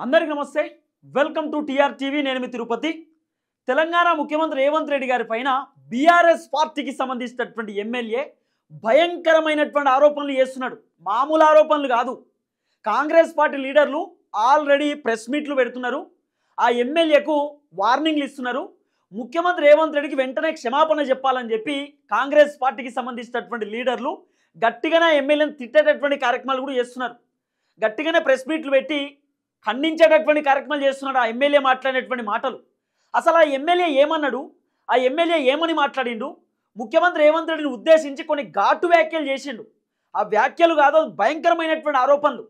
అందరికీ నమస్తే. Welcome to TR TV. నేను మీ తిరుపతి. తెలంగాణ ముఖ్యమంత్రి రేవంత్ రెడ్డి గారి పైన బీఆర్ఎస్ పార్టీకి సంబంధించినటువంటి ఎమ్మెల్యే భయంకరమైనటువంటి ఆరోపణలు చేస్తున్నాడు. మామూలు ఆరోపణలు కాదు. కాంగ్రెస్ పార్టీ లీడర్లు ఆల్రెడీ ప్రెస్ మీట్లు పెడుతున్నారు. ఆ ఎమ్మెల్యేకు వార్నింగ్లు ఇస్తున్నారు. ముఖ్యమంత్రి రేవంత్ రెడ్డికి వెంటనే క్షమాపణ చెప్పాలని చెప్పి కాంగ్రెస్ పార్టీకి సంబంధించినటువంటి లీడర్లు గట్టిగానే ఎమ్మెల్యేని తిట్టేటటువంటి కార్యక్రమాలు కూడా చేస్తున్నారు. గట్టిగానే ప్రెస్ మీట్లు పెట్టి ఖండించేటటువంటి కార్యక్రమాలు చేస్తున్నాడు. ఆ ఎమ్మెల్యే మాట్లాడినటువంటి మాటలు, అసలు ఆ ఎమ్మెల్యే ఏమన్నాడు, ఆ ఎమ్మెల్యే ఏమని మాట్లాడిండు, ముఖ్యమంత్రి రేవంత్ రెడ్డిని ఉద్దేశించి కొన్ని ఘాటు వ్యాఖ్యలు చేసిండు. ఆ వ్యాఖ్యలు కాదు, భయంకరమైనటువంటి ఆరోపణలు.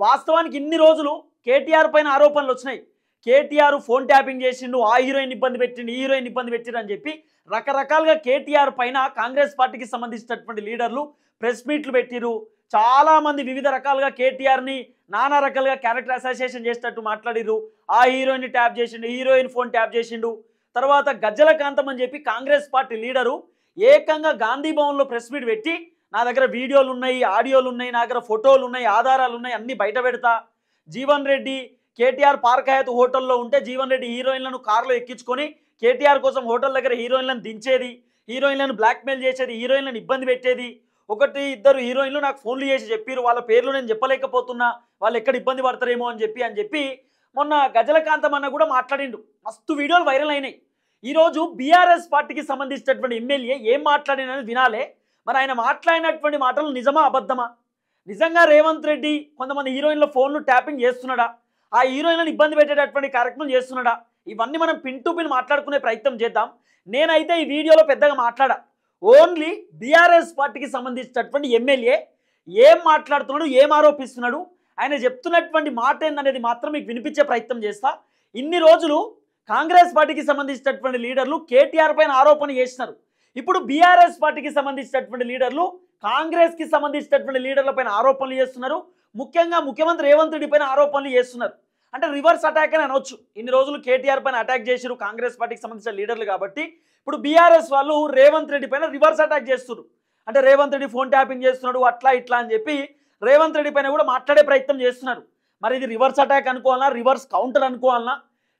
వాస్తవానికి ఇన్ని రోజులు కేటీఆర్ పైన ఆరోపణలు వచ్చినాయి. కేటీఆర్ ఫోన్ ట్యాపింగ్ చేసిండు, ఆ హీరోయిన్ ఇబ్బంది పెట్టిండు, ఈ హీరోయిన్ ఇబ్బంది పెట్టిండు అని చెప్పి రకరకాలుగా కేటీఆర్ పైన కాంగ్రెస్ పార్టీకి సంబంధించినటువంటి లీడర్లు ప్రెస్ మీట్లు పెట్టిరు. చాలామంది వివిధ రకాలుగా కేటీఆర్ని నానా రకాలుగా క్యారెక్టర్ అసోసియేషన్ చేసేటట్టు మాట్లాడిరు. ఆ హీరోయిన్ ట్యాప్ చేసిండు, హీరోయిన్ ఫోన్ ట్యాప్ చేసిండు. తర్వాత గజ్జల కాంతం అని చెప్పి కాంగ్రెస్ పార్టీ లీడరు ఏకంగా గాంధీ భవన్లో ప్రెస్ మీట్ పెట్టి నా దగ్గర వీడియోలు ఉన్నాయి, ఆడియోలు ఉన్నాయి, నా దగ్గర ఫోటోలు ఉన్నాయి, ఆధారాలు ఉన్నాయి, అన్నీ బయట పెడతా. జీవన్ రెడ్డి కేటీఆర్ పార్క్ హయాత్ హోటల్లో ఉంటే జీవన్ రెడ్డి హీరోయిన్లను కారులో ఎక్కించుకొని కేటీఆర్ కోసం హోటల్ దగ్గర హీరోయిన్లను దించేది, హీరోయిన్లను బ్లాక్మెయిల్ చేసేది, హీరోయిన్లను ఇబ్బంది పెట్టేది. ఒకటి ఇద్దరు హీరోయిన్లు నాకు ఫోన్లు చేసి చెప్పారు, వాళ్ళ పేర్లు నేను చెప్పలేకపోతున్నా, వాళ్ళు ఎక్కడ ఇబ్బంది పడతారేమో అని చెప్పి మొన్న గజలకాంతం అన్న కూడా మాట్లాడిండు. మస్తు వీడియోలు వైరల్ అయినాయి. ఈరోజు బీఆర్ఎస్ పార్టీకి సంబంధించినటువంటి ఎమ్మెల్యే ఏం మాట్లాడినది వినాలే. మరి ఆయన మాట్లాడినటువంటి మాటలు నిజమా అబద్ధమా? నిజంగా రేవంత్ రెడ్డి కొంతమంది హీరోయిన్ల ఫోన్లు ట్యాపింగ్ చేస్తున్నాడా, ఆ హీరోయిన్లను ఇబ్బంది పెట్టేటటువంటి కార్యక్రమం చేస్తున్నాడా? ఇవన్నీ మనం పిన్ టు పిన్ మాట్లాడుకునే ప్రయత్నం చేద్దాం. నేనైతే ఈ వీడియోలో పెద్దగా మాట్లాడా. ఓన్లీ బీఆర్ఎస్ పార్టీకి సంబంధించినటువంటి ఎమ్మెల్యే ఏం మాట్లాడుతున్నాడు, ఏం ఆరోపిస్తున్నాడు, ఆయన చెప్తున్నటువంటి మాట ఏందనేది మాత్రం మీకు వినిపించే ప్రయత్నం చేస్తా. ఇన్ని రోజులు కాంగ్రెస్ పార్టీకి సంబంధించినటువంటి లీడర్లు కేటీఆర్ పైన ఆరోపణ చేస్తున్నారు. ఇప్పుడు బీఆర్ఎస్ పార్టీకి సంబంధించినటువంటి లీడర్లు కాంగ్రెస్కి సంబంధించినటువంటి లీడర్ల పైన ఆరోపణలు చేస్తున్నారు. ముఖ్యంగా ముఖ్యమంత్రి రేవంత్ రెడ్డి పైన ఆరోపణలు చేస్తున్నారు. అంటే రివర్స్ అటాక్ అని అనొచ్చు. ఇన్ని రోజులు కేటీఆర్ పైన అటాక్ చేశారు కాంగ్రెస్ పార్టీకి సంబంధించిన లీడర్లు కాబట్టి ఇప్పుడు బీఆర్ఎస్ వాళ్ళు రేవంత్ రెడ్డి పైన రివర్స్ అటాక్ చేస్తున్నారు. అంటే రేవంత్ రెడ్డి ఫోన్ ట్యాపింగ్ చేస్తున్నాడు అట్లా ఇట్లా అని చెప్పి రేవంత్ రెడ్డి పైన కూడా మాట్లాడే ప్రయత్నం చేస్తున్నారు. మరి ఇది రివర్స్ అటాక్ అనుకోవాలన్నా, రివర్స్ కౌంటర్ అనుకోవాలన్నా,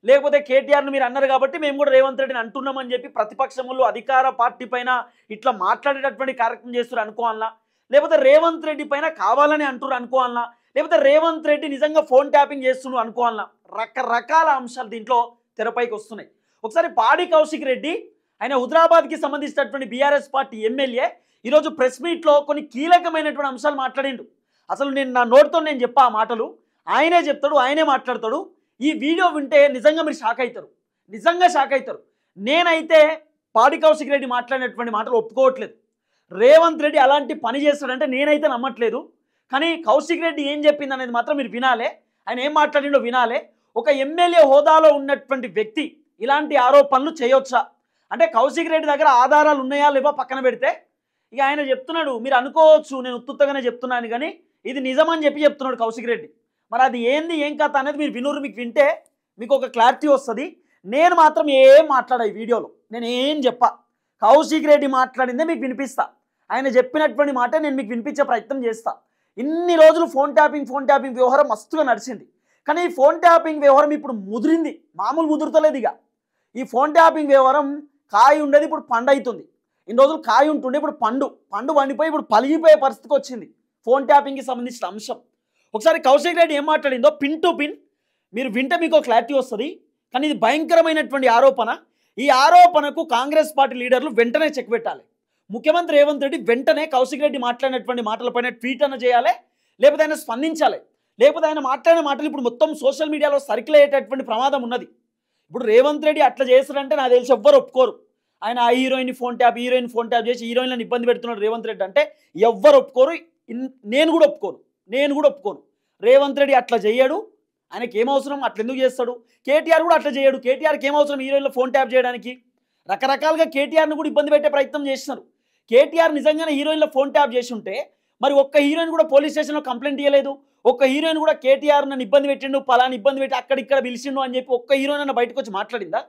లేకపోతే కేటీఆర్ని మీరు అన్నారు కాబట్టి మేము కూడా రేవంత్ రెడ్డిని అంటున్నామని చెప్పి ప్రతిపక్షములు అధికార పార్టీ పైన ఇట్లా మాట్లాడేటటువంటి కార్యక్రమం చేస్తున్నారు అనుకోవాలన్నా, లేకపోతే రేవంత్ రెడ్డి పైన కావాలని అంటున్నారు అనుకోవాలన్నా, లేకపోతే రేవంత్ రెడ్డి నిజంగా ఫోన్ ట్యాపింగ్ చేస్తున్నారు అనుకోవాలన్నా, రకరకాల అంశాలు దీంట్లో తెరపైకి వస్తున్నాయి. ఒకసారి పాడి కౌశిక్ రెడ్డి, ఆయన హుజరాబాద్కి సంబంధించినటువంటి బీఆర్ఎస్ పార్టీ ఎమ్మెల్యే, ఈరోజు ప్రెస్ మీట్లో కొన్ని కీలకమైనటువంటి అంశాలు మాట్లాడిండు. అసలు నేను నా నోటితో నేను చెప్పా ఆ మాటలు, ఆయనే చెప్తాడు, ఆయనే మాట్లాడతాడు. ఈ వీడియో వింటే నిజంగా మీరు షాక్ అవుతారు, నిజంగా షాక్ అవుతారు. నేనైతే పాడి కౌశిక్ రెడ్డి మాట్లాడినటువంటి మాటలు ఒప్పుకోవట్లేదు. రేవంత్ రెడ్డి అలాంటి పని చేస్తాడంటే నేనైతే నమ్మట్లేదు. కానీ కౌశిక్ రెడ్డి ఏం చెప్పింది అనేది మాత్రం మీరు వినాలే. ఆయన ఏం మాట్లాడిండో వినాలే. ఒక ఎమ్మెల్యే హోదాలో ఉన్నటువంటి వ్యక్తి ఇలాంటి ఆరోపణలు చేయొచ్చా? అంటే కౌశిక్ రెడ్డి దగ్గర ఆధారాలు ఉన్నాయా లేవో పక్కన పెడితే ఇక ఆయన చెప్తున్నాడు, మీరు అనుకోవచ్చు నేను ఉత్తుత్తగానే చెప్తున్నాను కానీ ఇది నిజమని చెప్తున్నాడు కౌశిక్ రెడ్డి. మరి అది ఏంది ఏం కథ అనేది మీరు వినూరు, మీకు వింటే మీకు ఒక క్లారిటీ వస్తుంది. నేను మాత్రం ఏం మాట్లాడా ఈ వీడియోలో, నేను ఏం చెప్పా, కౌశిక్ రెడ్డి మాట్లాడిందే మీకు వినిపిస్తా. ఆయన చెప్పినటువంటి మాట నేను మీకు వినిపించే ప్రయత్నం చేస్తా. ఇన్ని రోజులు ఫోన్ ట్యాపింగ్ వ్యవహారం మస్తుగా నడిచింది. కానీ ఈ ఫోన్ ట్యాపింగ్ వ్యవహారం ఇప్పుడు ముదిరింది, మామూలు ముదురుతలేదు. ఇక ఈ ఫోన్ ట్యాపింగ్ వ్యవహారం కాయ ఉండేది ఇప్పుడు పండు అవుతుంది. ఇన్ని రోజులు కాయ ఉంటుండే ఇప్పుడు పండు వండిపోయి ఇప్పుడు పలిగిపోయే పరిస్థితికి వచ్చింది ఫోన్ ట్యాపింగ్కి సంబంధించిన అంశం. ఒకసారి కౌశిక్ రెడ్డి ఏం మాట్లాడిందో పిన్ టు పిన్ మీరు వింటే మీకు క్లారిటీ వస్తుంది. కానీ ఇది భయంకరమైనటువంటి ఆరోపణ. ఈ ఆరోపణకు కాంగ్రెస్ పార్టీ లీడర్లు వెంటనే చెక్ పెట్టాలి. ముఖ్యమంత్రి రేవంత్ రెడ్డి వెంటనే కౌశిక్ రెడ్డి మాట్లాడినటువంటి మాటలపైన ట్వీట్ అన్న చేయాలి, లేకపోతే ఆయన స్పందించాలి. లేకపోతే ఆయన మాట్లాడిన మాటలు ఇప్పుడు మొత్తం సోషల్ మీడియాలో సర్కిల్ అయ్యేటటువంటి ప్రమాదం ఉన్నది. ఇప్పుడు రేవంత్ రెడ్డి అట్లా చేస్తారంటే నాకు తెలిసి ఎవ్వరు ఒప్పుకోరు. ఆయన ఆ హీరోయిన్ ఫోన్ ట్యాప్ చేసి హీరోయిన్లను ఇబ్బంది పెడుతున్నాడు రేవంత్ రెడ్డి అంటే ఎవ్వరు ఒప్పుకోరు. నేను కూడా ఒప్పుకోను. రేవంత్ రెడ్డి అట్లా చేయడు. ఆయనకి ఏమవసరం, అట్లా ఎందుకు చేస్తాడు? కేటీఆర్ కూడా అట్లా చేయడు. కేటీఆర్కి ఏమవసరం హీరోయిన్లో ఫోన్ ట్యాప్ చేయడానికి? రకరకాలుగా కేటీఆర్ని కూడా ఇబ్బంది పెట్టే ప్రయత్నం చేస్తున్నారు. కేటీఆర్ నిజంగానే హీరోయిన్లో ఫోన్ ట్యాప్ చేసి ఉంటే మరి ఒక్క హీరోయిన్ కూడా పోలీస్ స్టేషన్లో కంప్లైంట్ ఇవ్వలేదు. ఒక్క హీరోయిన్ కూడా కేటీఆర్ నన్ను ఇబ్బంది పెట్టిండు, పలాని ఇబ్బంది పెట్టి అక్కడిక్కడ పిలిచిండు అని చెప్పి ఒక్క హీరోయిన్ అన్న బయటకు వచ్చి మాట్లాడిందా?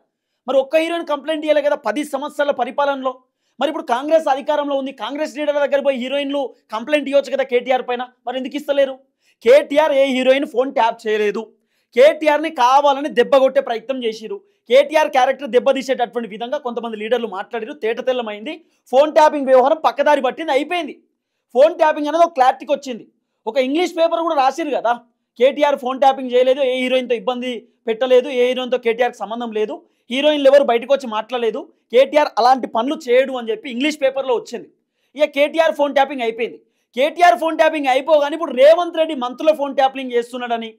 మరి ఒక్క హీరోయిన్ కంప్లైంట్ ఇవ్వలే కదా 10 సంవత్సరాల పరిపాలనలో. మరి ఇప్పుడు కాంగ్రెస్ అధికారంలో ఉంది, కాంగ్రెస్ లీడర్ల దగ్గర పోయి హీరోయిన్లు కంప్లైంట్ ఇవ్వచ్చు కదా కేటీఆర్ పైన, మరి ఎందుకు ఇస్తలేరు? కేటీఆర్ ఏ హీరోయిన్ ఫోన్ ట్యాప్ చేయలేదు. కేటీఆర్ని కావాలని దెబ్బగొట్టే ప్రయత్నం చేసిరు. కేటీఆర్ క్యారెక్టర్ దెబ్బతీసేటటువంటి విధంగా కొంతమంది లీడర్లు మాట్లాడారు. తేటతెల్లమైంది. ఫోన్ ట్యాపింగ్ వ్యవహారం పక్కదారి పట్టింది, అయిపోయింది. ఫోన్ ట్యాపింగ్ అనేది ఒక క్లారిటీకి వచ్చింది. ఒక ఇంగ్లీష్ పేపర్ కూడా రాసిరు కదా, కేటీఆర్ ఫోన్ ట్యాపింగ్ చేయలేదు, ఏ హీరోయిన్తో ఇబ్బంది పెట్టలేదు, ఏ హీరోయిన్తో కేటీఆర్కి సంబంధం లేదు, హీరోయిన్లు ఎవరు బయటకు వచ్చి మాట్లాడలేదు, కేటీఆర్ అలాంటి పనులు చేయడు అని చెప్పి ఇంగ్లీష్ పేపర్లో వచ్చింది. ఇక కేటీఆర్ ఫోన్ ట్యాపింగ్ అయిపోయింది. కేటీఆర్ ఫోన్ ట్యాపింగ్ అయిపోగానే ఇప్పుడు రేవంత్ రెడ్డి మంత్రుల ఫోన్ ట్యాపింగ్ చేస్తున్నాడని,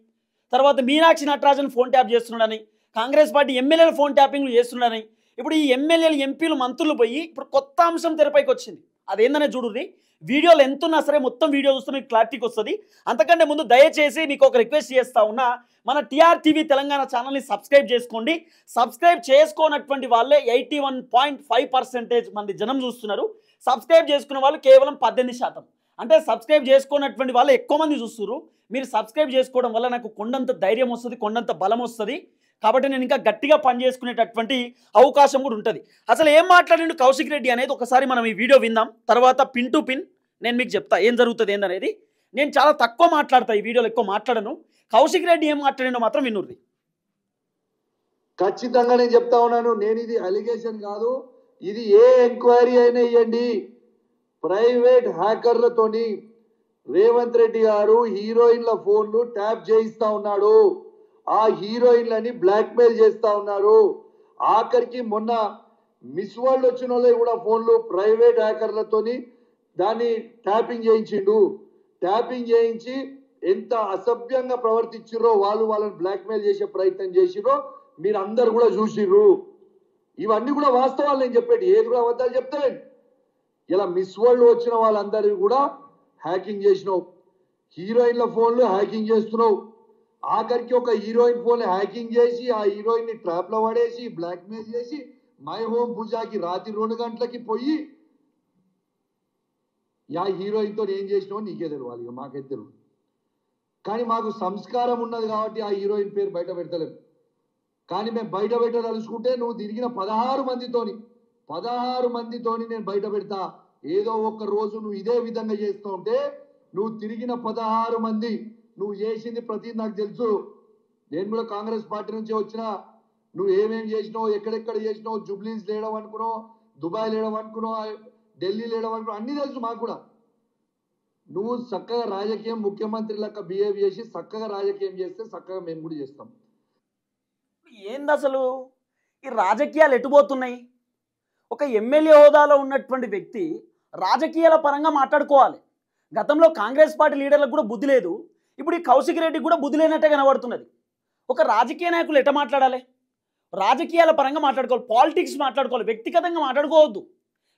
తర్వాత మీనాక్షి నటరాజన్ ఫోన్ ట్యాప్ చేస్తున్నాడని, కాంగ్రెస్ పార్టీ ఎమ్మెల్యేలు ఫోన్ ట్యాపింగ్లు చేస్తున్నాడని, ఇప్పుడు ఈ ఎమ్మెల్యేలు ఎంపీలు మంత్రులు పోయి ఇప్పుడు కొత్త అంశం తెరపైకి వచ్చింది. అదేందనే చూడుర్రి, వీడియోలు ఎంతున్నా సరే మొత్తం వీడియో చూస్తే మీకు క్లారిటీకి వస్తుంది. అంతకంటే ముందు దయచేసి మీకు ఒక రిక్వెస్ట్ చేస్తా ఉన్నా, మన టీఆర్టీవీ తెలంగాణ ఛానల్ని సబ్స్క్రైబ్ చేసుకోండి. సబ్స్క్రైబ్ చేసుకోనటువంటి వాళ్ళే 81.5% మంది జనం చూస్తున్నారు. సబ్స్క్రైబ్ చేసుకున్న వాళ్ళు కేవలం 18%. అంటే సబ్స్క్రైబ్ చేసుకోనటువంటి వాళ్ళు ఎక్కువ మంది చూస్తున్నారు. మీరు సబ్స్క్రైబ్ చేసుకోవడం వల్ల నాకు కొండంత ధైర్యం వస్తుంది, కొండంత బలం వస్తుంది. కాబట్టి నేను ఇంకా గట్టిగా పనిచేసుకునేటటువంటి అవకాశం కూడా ఉంటుంది. అసలు ఏం మాట్లాడిండు కౌశిక్ రెడ్డి అనేది ఒకసారి మనం ఈ వీడియో విందాం. తర్వాత పిన్ టు పిన్ నేను మీకు చెప్తా ఏం జరుగుతుంది ఏందనేది. నేను చాలా తక్కువ మాట్లాడతా, ఈ వీడియోలో ఎక్కువ మాట్లాడను. కౌశిక్ రెడ్డి ఏం మాట్లాడిండో మాత్రం వినుర్రి. ఖచ్చితంగా నేను చెప్తా ఉన్నాను, నేను ఇది అలిగేషన్ కాదు, ఇది ఏ ఎంక్వైరీ అయినా ఇవ్వండి. ప్రైవేట్ హ్యాకర్లతోని రేవంత్ రెడ్డి గారు హీరోయిన్ల ఫోన్లు ట్యాప్ చేయిస్తా ఉన్నాడు, ఆ హీరోయిన్లని బ్లాక్మెయిల్ చేస్తా ఉన్నారు. ఆఖరికి మొన్న మిస్ వరల్డ్ వచ్చిన వాళ్ళవి కూడా ఫోన్లు ప్రైవేట్ హ్యాకర్లతోని దాన్ని ట్యాపింగ్ చేయించిండు. ట్యాపింగ్ చేయించి ఎంత అసభ్యంగా ప్రవర్తించిర్రో, వాళ్ళని బ్లాక్మెయిల్ చేసే ప్రయత్నం చేసిర్రో మీరు అందరు కూడా చూసిర్రు. ఇవన్నీ కూడా వాస్తవాలు నేను చెప్పేది, ఏది కూడా అబద్ధాలు చెప్తలేను. ఇలా మిస్ వరల్డ్ వచ్చిన వాళ్ళందరికీ కూడా హ్యాకింగ్ చేసినావు, హీరోయిన్ల ఫోన్లు హ్యాకింగ్ చేస్తున్నావు. ఆఖరికి ఒక హీరోయిన్ ఫోన్ హ్యాకింగ్ చేసి ఆ హీరోయిన్ ని ట్రాప్ లో పడేసి బ్లాక్మెయిల్ చేసి మై హోమ్ పూజాకి రాత్రి 2 గంటలకి పోయి యా హీరోయిన్ తో ఏం చేసినావో నీకే తెలియాలి, ఇక మాకైతే తెలియదు. కానీ మాకు సంస్కారం ఉన్నది కాబట్టి ఆ హీరోయిన్ పేరు బయట పెడతలేము. కానీ మేము బయట పెట్టదలుచుకుంటే నువ్వు తిరిగిన 16 మందితోని నేను బయట పెడతా. ఏదో ఒక రోజు నువ్వు ఇదే విధంగా చేస్తూ ఉంటే నువ్వు తిరిగిన 16 మంది నువ్వు చేసింది ప్రతి నాకు తెలుసు. నేను కూడా కాంగ్రెస్ పార్టీ నుంచి వచ్చినా, నువ్వు ఏమేమి చేసినావు, ఎక్కడెక్కడ చేసినావు, జూబ్లీస్ లేయడం అనుకున్నావు, దుబాయ్ లేయడం అనుకున్నావు, ఢిల్లీ లేయడం అనుకున్నావు, అన్ని తెలుసు మాకు కూడా. నువ్వు చక్కగా రాజకీయం ముఖ్యమంత్రి లెక్క బిహేవ్ చేసి చక్కగా రాజకీయం చేస్తే చక్కగా మేము కూడా చేస్తాం. ఏంది అసలు ఈ రాజకీయాలు ఎటుపోతున్నాయి? ఒక ఎమ్మెల్యే హోదాలో ఉన్నటువంటి వ్యక్తి రాజకీయాల పరంగా మాట్లాడుకోవాలి. గతంలో కాంగ్రెస్ పార్టీ లీడర్లకు కూడా బుద్ధి లేదు, ఇప్పుడు ఈ కౌశిక్ రెడ్డికి కూడా బుద్ధి లేనట్టే కనబడుతున్నది. ఒక రాజకీయ నాయకులు ఎట్లా మాట్లాడాలి? రాజకీయాల పరంగా మాట్లాడుకోవాలి, పాలిటిక్స్ మాట్లాడుకోవాలి, వ్యక్తిగతంగా మాట్లాడుకోవద్దు.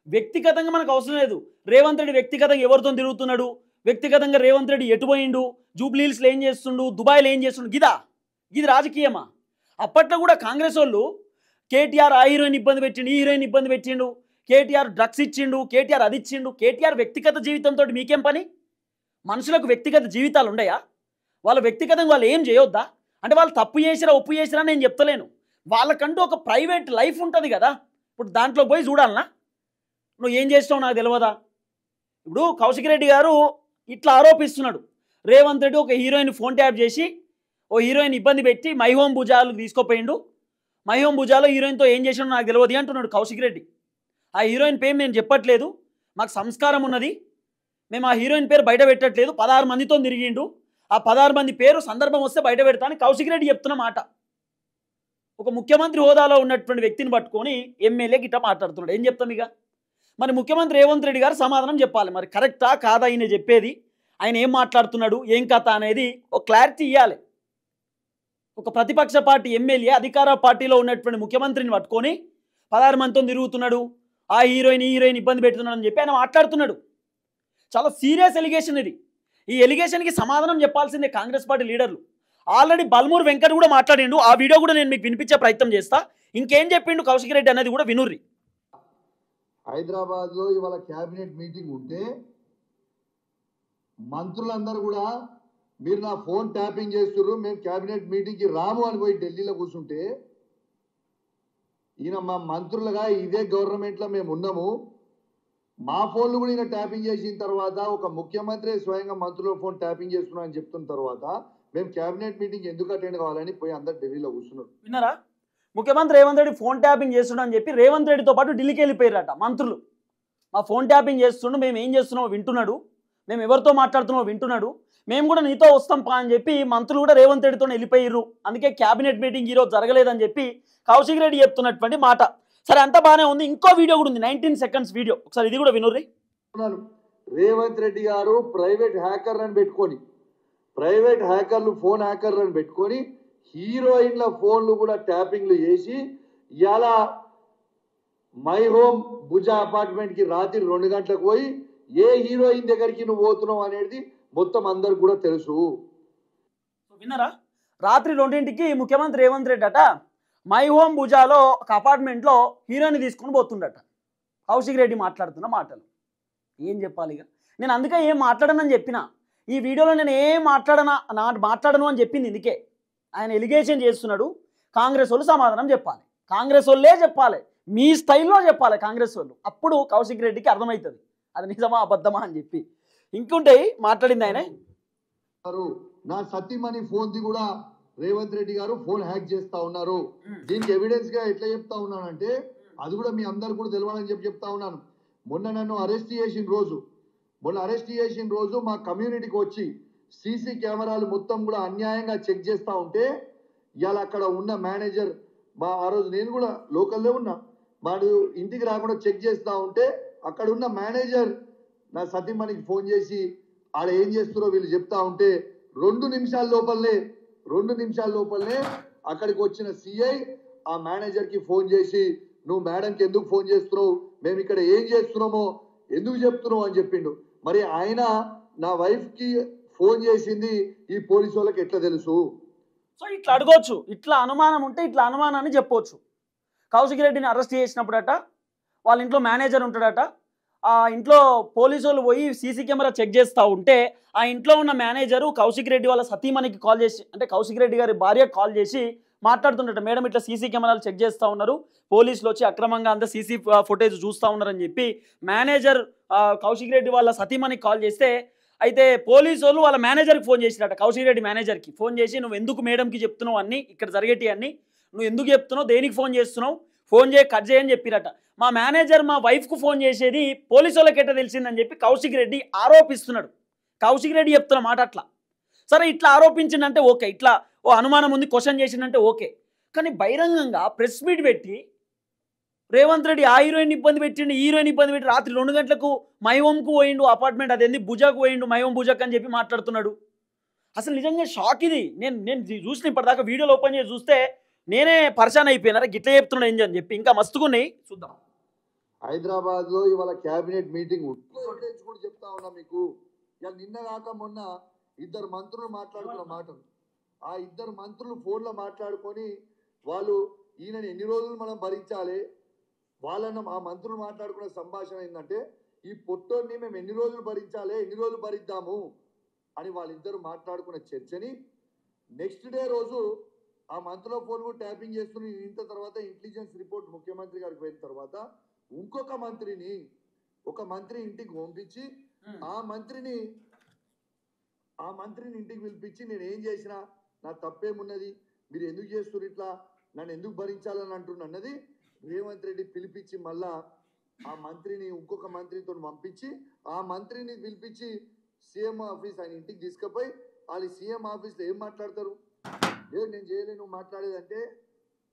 వ్యక్తిగతంగా మనకు అవసరం లేదు. రేవంత్ రెడ్డి వ్యక్తిగతంగా ఎవరితో తిరుగుతున్నాడు, వ్యక్తిగతంగా రేవంత్ రెడ్డి ఎటుపోయిండు, జూబ్లీహిల్స్లో ఏం చేస్తుండు, దుబాయ్లో ఏం చేస్తుండు, ఇది రాజకీయమా? అప్పట్లో కూడా కాంగ్రెస్ వాళ్ళు కేటీఆర్ ఆ హీరోయిన్ ఇబ్బంది పెట్టిండు, ఈ హీరోయిన్ ఇబ్బంది పెట్టిండు, కేటీఆర్ డ్రగ్స్ ఇచ్చిండు, కేటీఆర్ అది ఇచ్చిండు. కేటీఆర్ వ్యక్తిగత జీవితంతో మీకేం పని? మనుషులకు వ్యక్తిగత జీవితాలు ఉండయా? వాళ్ళ వ్యక్తిగతంగా వాళ్ళు ఏం చేయొద్దా? అంటే వాళ్ళు తప్పు చేసిరా ఒప్పు చేసిరా నేను చెప్తలేను, వాళ్ళకంటూ ఒక ప్రైవేట్ లైఫ్ ఉంటుంది కదా. ఇప్పుడు దాంట్లో పోయి చూడాలనా? నువ్వు ఏం చేస్తావు నాకు తెలియదా? ఇప్పుడు కౌశిక్ రెడ్డి గారు ఇట్లా ఆరోపిస్తున్నాడు, రేవంత్ రెడ్డి ఒక హీరోయిన్ ఫోన్ ట్యాప్ చేసి ఓ హీరోయిన్ ఇబ్బంది పెట్టి మై హోమ్ భుజాలు తీసుకోపోయిండు, మై హోమ్ భుజాలో హీరోయిన్తో ఏం చేసినాడు నాకు తెలియదు అంటున్నాడు కౌశిక్ రెడ్డి. ఆ హీరోయిన్ పేరు నేను చెప్పట్లేదు, మాకు సంస్కారం ఉన్నది, మేము ఆ హీరోయిన్ పేరు బయట పెట్టట్లేదు, 16 మందితో తిరిగిండు, ఆ 16 మంది పేరు సందర్భం వస్తే బయట పెడతా అని కౌశిక్ రెడ్డి చెప్తున్న మాట. ఒక ముఖ్యమంత్రి హోదాలో ఉన్నటువంటి వ్యక్తిని పట్టుకొని ఎమ్మెల్యే గిట్ట మాట్లాడుతున్నాడు, ఏం చెప్తాం ఇక? మరి ముఖ్యమంత్రి రేవంత్ రెడ్డి గారు సమాధానం చెప్పాలి, మరి కరెక్టా కాదా ఆయన చెప్పేది, ఆయన ఏం మాట్లాడుతున్నాడు ఏం కథ అనేది ఒక క్లారిటీ ఇవ్వాలి. ఒక ప్రతిపక్ష పార్టీ ఎమ్మెల్యే అధికార పార్టీలో ఉన్నటువంటి ముఖ్యమంత్రిని పట్టుకొని 16 మందితో తిరుగుతున్నాడు, ఆ హీరోయిన్ ఈ హీరోయిన్ ఇబ్బంది పెడుతున్నాడు అని చెప్పి ఆయన మాట్లాడుతున్నాడు. చాలా సీరియస్ ఎలిగేషన్ ఇది. ఈ ఎలిగేషన్కి సమాధానం చెప్పాల్సిందే కాంగ్రెస్ పార్టీ లీడర్లు. ఆల్రెడీ బల్మూర్ వెంకట్ కూడా మాట్లాడిండు, ఆ వీడియో కూడా నేను మీకు వినిపించే ప్రయత్నం చేస్తా. ఇంకేం చెప్పిండు కౌశిక్ రెడ్డి అనేది కూడా వినుర్రి. హైదరాబాద్ లో ఇవాళ క్యాబినెట్ మీటింగ్ ఉంటే మంత్రులందరూ కూడా మీరు నా ఫోన్ ట్యాపింగ్ చేస్తున్నారు, మేము క్యాబినెట్ మీటింగ్ కి రాము అని పోయి ఢిల్లీలో కూర్చుంటే, ఈయన మా మంత్రులుగా ఇదే గవర్నమెంట్ లో మేము ఉన్నాము, మా ఫోన్లు కూడా ఈయన ట్యాపింగ్ చేసిన తర్వాత ఒక ముఖ్యమంత్రి స్వయంగా మంత్రుల ఫోన్ ట్యాపింగ్ చేస్తున్నా అని చెప్తున్న తర్వాత మేము క్యాబినెట్ మీటింగ్ ఎందుకు అటెండ్ కావాలని పోయి అందరు ఢిల్లీలో కూర్చున్నారు. విన్నారా? ముఖ్యమంత్రి రేవంత్ రెడ్డి ఫోన్ ట్యాపింగ్ చేస్తున్నాడు అని చెప్పి రేవంత్ రెడ్డితో పాటు ఢిల్లీకి వెళ్ళిపోయారట మంత్రులు. మా ఫోన్ ట్యాపింగ్ చేస్తుండు, మేము ఏం చేస్తున్నామో వింటున్నాడు, మేము ఎవరితో మాట్లాడుతున్నామో వింటున్నాడు, మేము కూడా నీతో వస్తాం పా అని చెప్పి మంత్రులు కూడా రేవంత్ రెడ్డితో వెళ్ళిపోయారు. అందుకే క్యాబినెట్ మీటింగ్ ఈరోజు జరగలేదని చెప్పి కౌశిక్ రెడ్డి చెప్తున్నటువంటి మాట. సరే, అంతా బాగానే ఉంది. ఇంకో వీడియో కూడా ఉంది, 19 seconds వీడియో, ఒకసారి ఇది కూడా వినుర్రి. రేవంత్ రెడ్డి గారు ప్రైవేట్ హ్యాకర్లను పెట్టుకొని, ప్రైవేట్ హ్యాకర్లు ఫోన్ హ్యాకర్లను పెట్టుకొని హీరోయిన్ల ఫోన్లు కూడా ట్యాపింగ్లు చేసి ఇలా మై హోమ్ భుజా అపార్ట్మెంట్కి రాత్రి 2 గంటలకు పోయి ఏ హీరోయిన్ దగ్గరికి నువ్వు పోతున్నావు అనేది మొత్తం అందరికి కూడా తెలుసు. విన్నారా? రాత్రి 2ంటికి ముఖ్యమంత్రి రేవంత్ రెడ్డి అట మై హోమ్ భుజాలో ఒక అపార్ట్మెంట్లో హీరోయిన్ తీసుకొని పోతుండట. కౌశిక్ రెడ్డి మాట్లాడుతున్న మాటలు ఏం చెప్పాలి ఇక? నేను అందుకే ఏం మాట్లాడనని చెప్పిన. ఈ వీడియోలో నేను ఏం మాట్లాడను అని చెప్పింది ఇందుకే. ఆయన ఎలిగేషన్ చేస్తున్నాడు, కాంగ్రెస్ వాళ్ళు సమాధానం చెప్పాలి, కాంగ్రెస్ వాళ్ళే చెప్పాలి, మీ స్టైల్లో చెప్పాలి కాంగ్రెస్ వాళ్ళు. అప్పుడు కౌశిక్ రెడ్డికి అర్థమవుతుంది అది నిజమా అబద్ధమా అని చెప్పి. ఇంకుంటే మాట్లాడింది ఆయన. నా సతీమణి ఫోన్ ది కూడా రేవంత్ రెడ్డి గారు ఫోన్ హ్యాక్ చేస్తా ఉన్నారు. దీనికి ఎవిడెన్స్ గా ఎట్లా చెప్తా ఉన్నానంటే అది కూడా మీ అందరు కూడా తెలవాలని చెప్తా ఉన్నాను. మొన్న నన్ను అరెస్ట్ చేసిన రోజు మా కమ్యూనిటీకి వచ్చి సీసీ కెమెరాలు మొత్తం కూడా అన్యాయంగా చెక్ చేస్తూ ఉంటే ఇవాళ అక్కడ ఉన్న మేనేజర్ ఆ రోజు నేను కూడా లోకల్లో ఉన్నా, వాడు ఇంటికి రాకుండా చెక్ చేస్తూ ఉంటే అక్కడ ఉన్న మేనేజర్ నా సతీమణికి ఫోన్ చేసి ఆడ ఏం చేస్తున్నారో వీళ్ళు చెప్తా ఉంటే 2 నిమిషాల లోపలనే అక్కడికి వచ్చిన సిఐ ఆ మేనేజర్కి ఫోన్ చేసి నువ్వు మేడంకి ఎందుకు ఫోన్ చేస్తున్నావు, మేము ఇక్కడ ఏం చేస్తున్నామో ఎందుకు చెప్తున్నావు అని చెప్పిండు. మరి ఆయన నా వైఫ్కి ఫోన్ చేసింది ఈ పోలీసు వాళ్ళకి ఎట్లా తెలుసు? సో ఇట్లా అడగవచ్చు, ఇట్లా అనుమానం ఉంటే ఇట్లా అనుమానాన్ని చెప్పవచ్చు. కౌశిక్ రెడ్డిని అరెస్ట్ చేసినప్పుడట వాళ్ళ ఇంట్లో మేనేజర్ ఉంటాడట, ఆ ఇంట్లో పోలీసు వాళ్ళు పోయి సీసీ కెమెరా చెక్ చేస్తూ ఉంటే ఆ ఇంట్లో ఉన్న మేనేజరు కౌశిక్ రెడ్డి వాళ్ళ సతీమణికి కాల్ చేసి, అంటే కౌశిక్ రెడ్డి గారి భార్యకు కాల్ చేసి మాట్లాడుతుండట, మేడం ఇట్లా సీసీ కెమెరాలు చెక్ చేస్తూ ఉన్నారు, పోలీసులు వచ్చి అక్రమంగా అంతా సీసీ ఫుటేజ్ చూస్తూ ఉన్నారని చెప్పి మేనేజర్ కౌశిక్ రెడ్డి వాళ్ళ సతీమణికి కాల్ చేస్తే, అయితే పోలీసు వాళ్ళు వాళ్ళ మేనేజర్కి ఫోన్ చేసిరట, కౌశిక్ రెడ్డి మేనేజర్కి ఫోన్ చేసి నువ్వు ఎందుకు మేడంకి చెప్తున్నావు అన్నీ ఇక్కడ జరిగేటి అన్నీ, నువ్వు ఎందుకు చెప్తున్నావు, దేనికి ఫోన్ చేస్తున్నావు, ఫోన్ కట్ చేయని చెప్పిరట. మా మేనేజర్ మా వైఫ్కు ఫోన్ చేసేది పోలీసు వాళ్ళకి ఎట్లా తెలిసిందని చెప్పి కౌశిక్ రెడ్డి ఆరోపిస్తున్నాడు. కౌశిక్ రెడ్డి చెప్తున్న మాట అట్లా. సరే, ఇట్లా ఆరోపించిందంటే ఓకే, ఇట్లా ఓ అనుమానం ఉంది క్వశ్చన్ చేసిందంటే ఓకే, కానీ బహిరంగంగా ప్రెస్ మీట్ పెట్టి రేవంత్ రెడ్డి ఆ హీరోయిన్ ఇబ్బంది పెట్టిండు, ఈ హీరోయిన్ ఇబ్బంది పెట్టి రాత్రి 2 గంటలకు మై హోమ్కు పోయిండు, అపార్ట్మెంట్ అదేంది భుజాకు పోయిండు, మై హోమ్ భుజాక్ అని చెప్పి మాట్లాడుతున్నాడు. అసలు నిజంగా షాక్ ఇది. నేను చూసిన ఇప్పటిదాకా వీడియోలు ఓపెన్ చేసి చూస్తే నేనే పరిశాన్ అయిపోయినారా గిట్లా చెప్తున్నాడు ఏంటి అని చెప్పి. ఇంకా మస్తుగున్నాయి చూద్దాం. హైదరాబాద్ లో ఇవాళ క్యాబినెట్ మీటింగ్ కూడా చెప్తా ఉన్నా మీకు. నిన్న కాక మొన్న 2 మంత్రులు మాట్లాడుకున్న మాటలు, ఆ 2 మంత్రులు ఫోన్లో మాట్లాడుకొని వాళ్ళు ఈయనని ఎన్ని రోజులు మనం భరించాలి, వాళ్ళన్న ఆ మంత్రులు మాట్లాడుకున్న సంభాషణ ఏంటంటే ఈ పొట్టోని మేము ఎన్ని రోజులు భరించాలి, ఎన్ని రోజులు భరిద్దాము అని వాళ్ళిద్దరు మాట్లాడుకున్న చర్చని నెక్స్ట్ డే రోజు ఆ మంత్రుల ఫోన్ కూడా ట్యాపింగ్ చేస్తున్న ఇంత తర్వాత ఇంటెలిజెన్స్ రిపోర్ట్ ముఖ్యమంత్రి గారికి పోయిన తర్వాత ఇంకొక మంత్రి ఇంటికి పంపించి ఆ మంత్రిని ఇంటికి పిలిపించి నేను ఏం చేసినా నా తప్పేమున్నది, మీరు ఎందుకు చేస్తున్నారు ఇట్లా, నన్ను ఎందుకు భరించాలని అంటున్నది రేవంత్ రెడ్డి పిలిపించి మళ్ళా ఆ మంత్రిని ఇంకొక మంత్రితో పంపించి ఆ మంత్రిని పిలిపించి సీఎం ఆఫీస్ ఆయన ఇంటికి తీసుకుపోయి వాళ్ళు సీఎం ఆఫీస్లో ఏం మాట్లాడతారు, లేదు నేను చేయలేను నువ్వు మాట్లాడేదంటే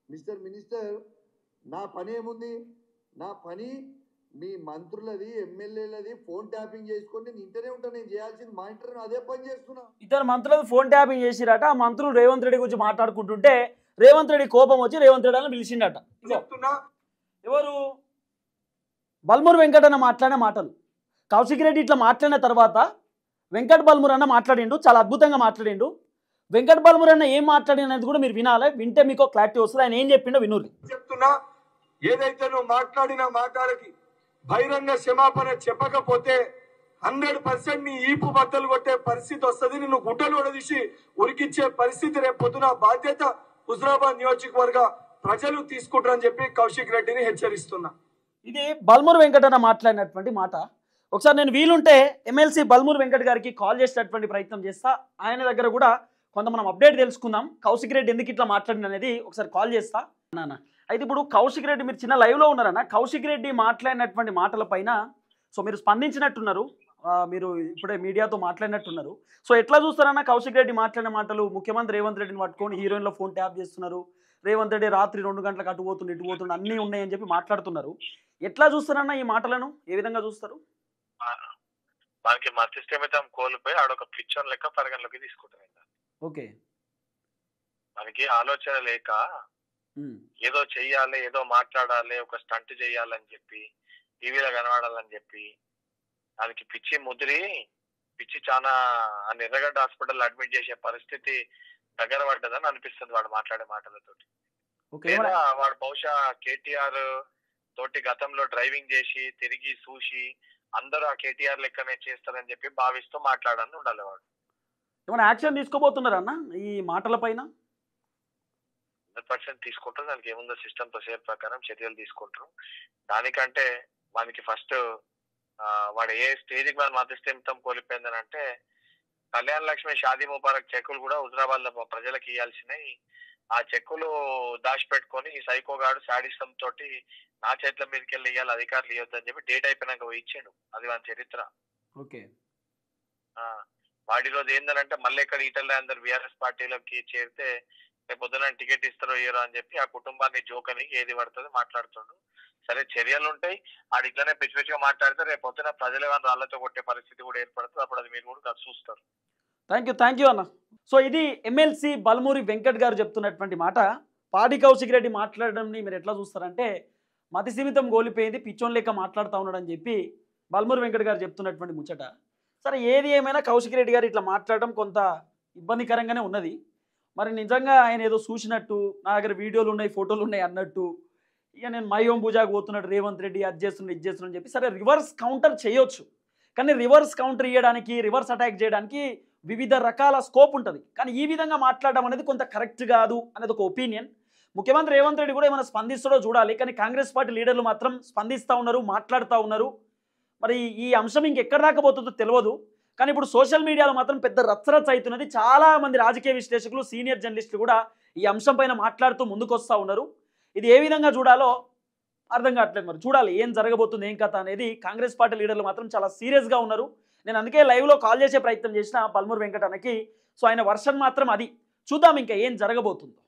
మిస్టర్ మినిస్టర్ నా పని ఏముంది, నా పని మీ మంత్రులది ఎమ్మెల్యేలది ఫోన్ ట్యాపింగ్ చేసుకొని నేను ఇంటనే ఉంటాను, నేను చేయాల్సింది మా ఇంటర్ అదే పని చేస్తున్నా. 2 మంత్రులు ఫోన్ ట్యాపింగ్ చేసిరట, ఆ మంత్రులు రేవంత్ రెడ్డి గురించి మాట్లాడుకుంటుంటే రేవంత్ రెడ్డి కోపం వచ్చి రేవంత్ రెడ్డి అని పిలిచిండట. ఎవరు? బల్మూర్ వెంకట్ అన్న మాట్లాడిన మాటలు. కౌశిక్ రెడ్డి ఇట్లా మాట్లాడిన తర్వాత వెంకట్ బల్మూర్ అన్న మాట్లాడిండు, చాలా అద్భుతంగా మాట్లాడిండు. వెంకట్ బల్మూర్ అన్న ఏం మాట్లాడినది కూడా మీరు వినాలి, వింటే మీకు క్లారిటీ వస్తుంది. ఆయన ఏం చెప్పిండో వినూరి. చెప్తున్నా, ఏదైతే నువ్వు మాట్లాడిన మాటలకి బహిరంగ క్షమాపణ చెప్పకపోతే 100% నీ ఈపు బద్దలు కొట్టే పరిస్థితి వస్తుంది, నిన్ను గుడ్డలు ఉడదీసి ఉరికిచ్చే పరిస్థితి రేపు పొద్దున బాధ్యత హుజరాబాద్ నియోజకవర్గ ప్రజలు తీసుకుంటారని చెప్పి కౌశిక్ రెడ్డిని హెచ్చరిస్తున్నా. ఇది బల్మూర్ వెంకట్ అన్న మాట్లాడినటువంటి మాట. ఒకసారి నేను వీలుంటే ఎమ్మెల్సీ బల్మూర్ వెంకట్ గారికి కాల్ చేసేటటువంటి ప్రయత్నం చేస్తా, ఆయన దగ్గర కూడా కొంత మనం అప్డేట్ తెలుసుకుందాం. కౌశిక్ రెడ్డి ఎందుకు ఇట్లా మాట్లాడిన అనేది ఒకసారి కాల్ చేస్తా నాన్న. అయితే ఇప్పుడు కౌశిక్ రెడ్డి మీరు చిన్న లైవ్లో ఉన్నారన్న. కౌశిక్ రెడ్డి మాట్లాడినటువంటి మాటల పైన సో మీరు స్పందించినట్టున్నారు, మీరు ఇప్పుడే మీడియాతో మాట్లాడినట్టున్నారు. సో ఎట్లా చూస్తారన్న కౌశిక్ రెడ్డి మాట్లాడిన మాటలు? ముఖ్యమంత్రి రేవంత్ రెడ్డిని పట్టుకొని హీరోయిన్లో ఫోన్ ట్యాప్ చేస్తున్నారు, రేవంత్ రెడ్డి రాత్రి 2 గంటలకు అటు పోతుండే ఇటు పోతుండే అన్నీ ఉన్నాయని చెప్పి మాట్లాడుతున్నారు. ఎట్లా చూస్తారన్న ఈ మాటలను? ఏ విధంగా చూస్తారు? మనకి మతిస్థిమితం కోల్పోయి ఆడొక పిచ్చోన్ లెక్క పరిగణలోకి తీసుకుంటారు. ఓకే, మనకి ఆలోచన లేక ఏదో చెయ్యాలి, ఏదో మాట్లాడాలి, ఒక స్టంట్ చెయ్యాలని చెప్పి, టీవీలో కనబడాలని చెప్పి దానికి పిచ్చి ముదిరి పిచ్చి చాలా ఎర్రగడ్డ హాస్పిటల్ అడ్మిట్ చేసే పరిస్థితి దగ్గర పడ్డదని అనిపిస్తుంది వాడు మాట్లాడే మాటలతోటి. లేదా వాడు బహుశా కేటీఆర్ తోటి గతంలో డ్రైవింగ్ చేసి తిరిగి చూసి అందరూ ఆ కేటీఆర్ లెక్కనే చేస్తారని చెప్పి భావిస్తూ మాట్లాడని ఉండాలి వాడు. ఏమైనా యాక్షన్ తీసుకోబోతున్నారన్న ఈ మాటల పైన? 100% తీసుకుంటారు. దానికి ఏముందో సిస్టమ్ ప్రొసీజర్ ప్రకారం చర్యలు తీసుకుంటారు. దానికంటే మనకి ఫస్ట్ వాడు ఏ స్టేజ్కి మనం మతిస్థిమితం కోల్పోయిందని అంటే, కళ్యాణ లక్ష్మి షాదీ ముబారక్ చెక్కులు కూడా హుజరాబాద్ లో ప్రజలకు ఇవ్వాల్సినవి, ఆ చెక్కులు దాచిపెట్టుకొని ఈ సైకోగాడు శాడిస్టం తోటి నా చేతుల మీదకి వెళ్ళి ఇవ్వాలి, అధికారులు ఇవ్వద్దని చెప్పి డేట్ అయిపోయినాక ఇచ్చాడు. అది మన చరిత్ర. ఓకే, వాడి రోజు ఏంటంటే మళ్ళీ ఇక్కడ ఈటల అందరు బీఆర్ఎస్ పార్టీలోకి చేరితే రేపు పొద్దున టికెట్ ఇస్తారో ఇయ్యరో అని చెప్పి ఆ కుటుంబాన్ని జోకని ఏది పడుతుంది మాట్లాడుతుండు. సరే చర్యలు ఉంటాయి, ఆడు ఇట్లనే పిచ్చి పిచ్చిగా మాట్లాడితే రేపు పొద్దున ప్రజలు కానీ రాళ్లతో కొట్టే పరిస్థితి కూడా ఏర్పడుతుంది. అప్పుడు అది మీరు కూడా చూస్తారు. థ్యాంక్ యూ అన్న. సో ఇది ఎమ్మెల్సీ బల్మూరి వెంకట్ గారు చెప్తున్నటువంటి మాట. పాడి కౌశిక్ రెడ్డి మాట్లాడడంని మీరు ఎట్లా చూస్తారంటే, మతి సీమితం కోల్పోయింది, పిచ్చోన్ లెక్క మాట్లాడుతూ ఉన్నాడని చెప్పి బల్మూరి వెంకట్ గారు చెప్తున్నటువంటి ముచ్చట. సరే ఏది ఏమైనా కౌశిక్ రెడ్డి గారు ఇట్లా మాట్లాడడం కొంత ఇబ్బందికరంగానే ఉన్నది. మరి నిజంగా ఆయన ఏదో చూసినట్టు, నా దగ్గర వీడియోలు ఉన్నాయి, ఫోటోలు ఉన్నాయి అన్నట్టు, ఇక నేను మై ఓం పూజాకు పోతున్నాడు రేవంత్ రెడ్డి, అది చేస్తున్నాడు ఇది చేస్తున్నాడు అని చెప్పి సరే రివర్స్ కౌంటర్ చేయొచ్చు. కానీ రివర్స్ కౌంటర్ ఇవ్వడానికి, రివర్స్ అటాక్ చేయడానికి వివిధ రకాల స్కోప్ ఉంటుంది. కానీ ఈ విధంగా మాట్లాడడం అనేది కొంత కరెక్ట్ కాదు అనేది ఒక ఒపీనియన్. ముఖ్యమంత్రి రేవంత్ రెడ్డి కూడా ఏమైనా స్పందిస్తాడో చూడాలి. కానీ కాంగ్రెస్ పార్టీ లీడర్లు మాత్రం స్పందిస్తూ ఉన్నారు, మాట్లాడుతూ ఉన్నారు. మరి ఈ అంశం ఇంకెక్కడ రాకపోతుందో తెలియదు. కానీ ఇప్పుడు సోషల్ మీడియాలో మాత్రం పెద్ద రచ్చరచ్చ అవుతున్నది. చాలామంది రాజకీయ విశ్లేషకులు, సీనియర్ జర్నలిస్టులు కూడా ఈ అంశం పైన మాట్లాడుతూ ముందుకు వస్తూ ఉన్నారు. ఇది ఏ విధంగా చూడాలో అర్థం కావట్లేదు. మరి చూడాలి ఏం జరగబోతుంది, ఏం కథ అనేది. కాంగ్రెస్ పార్టీ లీడర్లు మాత్రం చాలా సీరియస్గా ఉన్నారు. నేను అందుకే లైవ్లో కాల్ చేసే ప్రయత్నం చేసిన బల్మూరి వెంకట్ అన్నకి. సో ఆయన వర్షన్ మాత్రం అది. చూద్దాం ఇంకా ఏం జరగబోతుందో.